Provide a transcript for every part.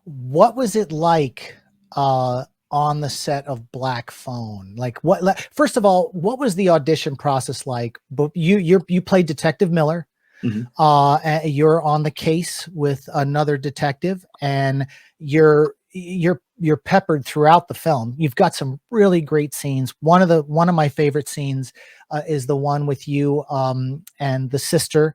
What was it like on the set of Black Phone? Like, first of all, what was the audition process like? But you played Detective Miller. Mhm. You're on the case with another detective, and you're peppered throughout the film. You've got some really great scenes. One of my favorite scenes is the one with you and the sister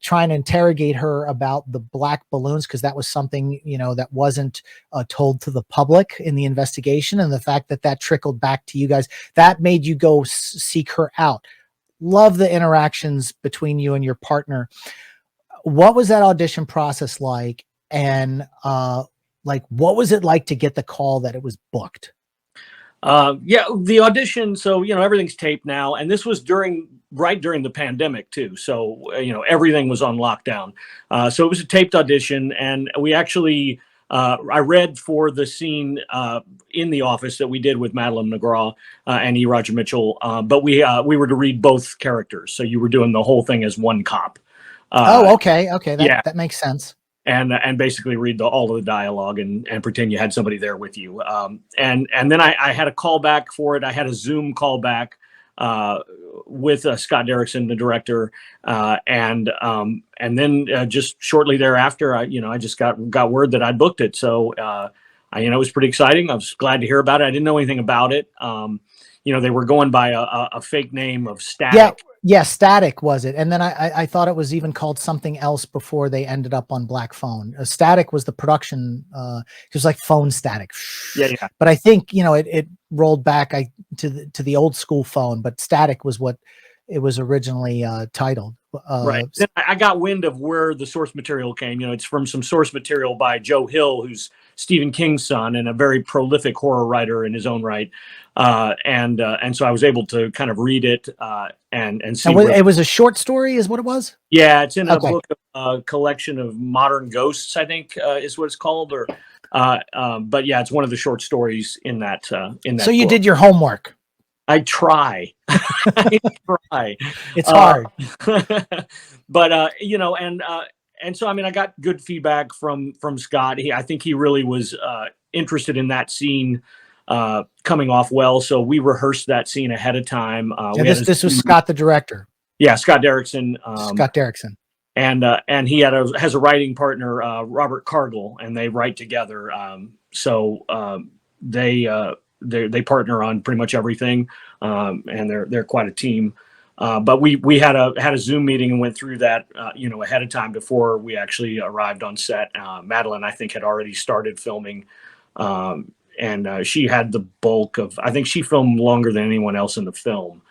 trying to interrogate her about the black balloons, because that was something, that wasn't told to the public in the investigation, and the fact that trickled back to you guys, that made you go seek her out. Love the interactions between you and your partner. What was that audition process like? And what was it like to get the call that it was booked? Yeah, the audition. So, everything's taped now. And this was right during the pandemic too. So, everything was on lockdown. So it was a taped audition. And we actually, I read for the scene in the office that we did with Madeline McGraw and E. Roger Mitchell. But we were to read both characters. So you were doing the whole thing as one cop. Okay. That makes sense. And basically read all of the dialogue and pretend you had somebody there with you. And then I had a callback for it. I had a Zoom callback with Scott Derrickson, the director, and then just shortly thereafter, I just got word that I booked it. So it was pretty exciting. I was glad to hear about it. I didn't know anything about it. They were going by a fake name of Static. Yeah, Static was it. And then I thought it was even called something else before they ended up on Black Phone. Static was the production. It was like Phone Static. Yeah. But I think, it rolled back to the old school Phone, but Static was what it was originally titled. Right. Then I got wind of where the source material came. It's from some source material by Joe Hill, who's Stephen King's son and a very prolific horror writer in his own right. And so I was able to kind of read it and see. It was a short story, is what it was? Yeah, it's in a book, collection of modern ghosts, I think is what it's called. But yeah, it's one of the short stories in that. So you did your homework. I try. I try. It's hard. But and so I got good feedback from Scott. I think he really was interested in that scene coming off well. So we rehearsed that scene ahead of time. This was Scott, the director. Yeah, Scott Derrickson. Scott Derrickson. And he has a writing partner, Robert Cargill, and they write together. They partner on pretty much everything, and they're quite a team. But we had a Zoom meeting and went through that ahead of time before we actually arrived on set. Madeline, I think, had already started filming, and she had the bulk of. I think she filmed longer than anyone else in the film.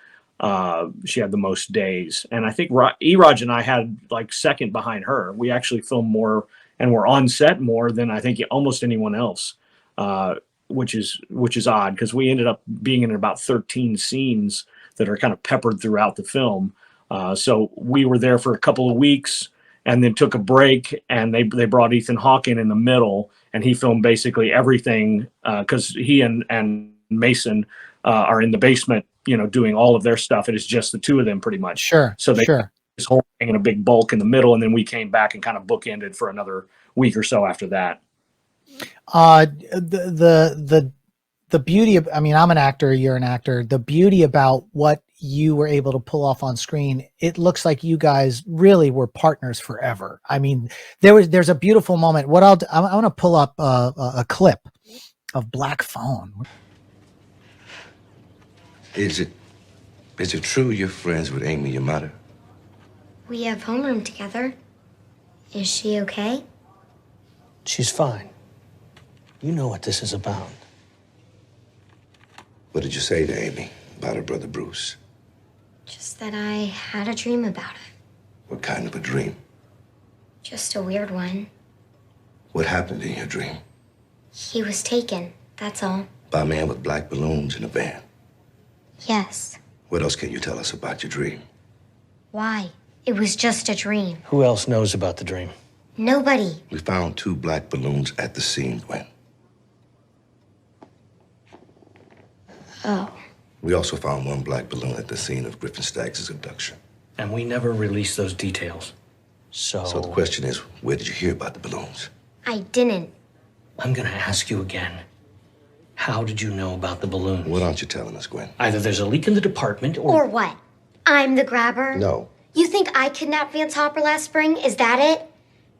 She had the most days, and I think E-Raj and I had like second behind her. We actually filmed more and were on set more than I think almost anyone else. Which is odd, because we ended up being in about 13 scenes that are kind of peppered throughout the film. So we were there for a couple of weeks and then took a break, and they brought Ethan Hawke in the middle, and he filmed basically everything because he and Mason are in the basement, doing all of their stuff. It is just the two of them pretty much. Sure. So they this whole thing in a big bulk in the middle, and then we came back and kind of bookended for another week or so after that. The beauty of, I'm an actor, you're an actor. The beauty about what you were able to pull off on screen, it looks like you guys really were partners forever. There's a beautiful moment. I want to pull up a clip of Black Phone. Is it true you're friends with Amy, your mother? We have homeroom together. Is she okay? She's fine. You know what this is about. What did you say to Amy about her brother Bruce? Just that I had a dream about it. What kind of a dream? Just a weird one. What happened in your dream? He was taken, that's all. By a man with black balloons in a van? Yes. What else can you tell us about your dream? Why? It was just a dream. Who else knows about the dream? Nobody. We found 2 black balloons at the scene, Gwen. Oh. We also found 1 black balloon at the scene of Griffin Staggs' abduction. And we never released those details. So the question is, where did you hear about the balloons? I didn't. I'm gonna ask you again. How did you know about the balloons? What aren't you telling us, Gwen? Either there's a leak in the department Or what? I'm the grabber? No. You think I kidnapped Vance Hopper last spring? Is that it?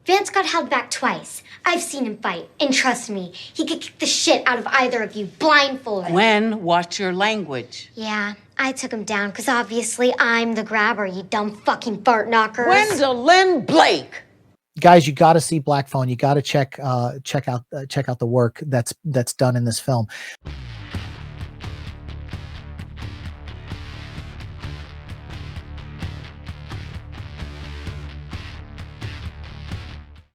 Vance got held back twice. I've seen him fight, and trust me, he could kick the shit out of either of you, blindfolded. Gwen, watch your language. Yeah, I took him down, because obviously I'm the grabber, you dumb fucking fart knockers. Gwendolyn Blake. Guys, you got to see Black Phone. You got to check out the work that's done in this film.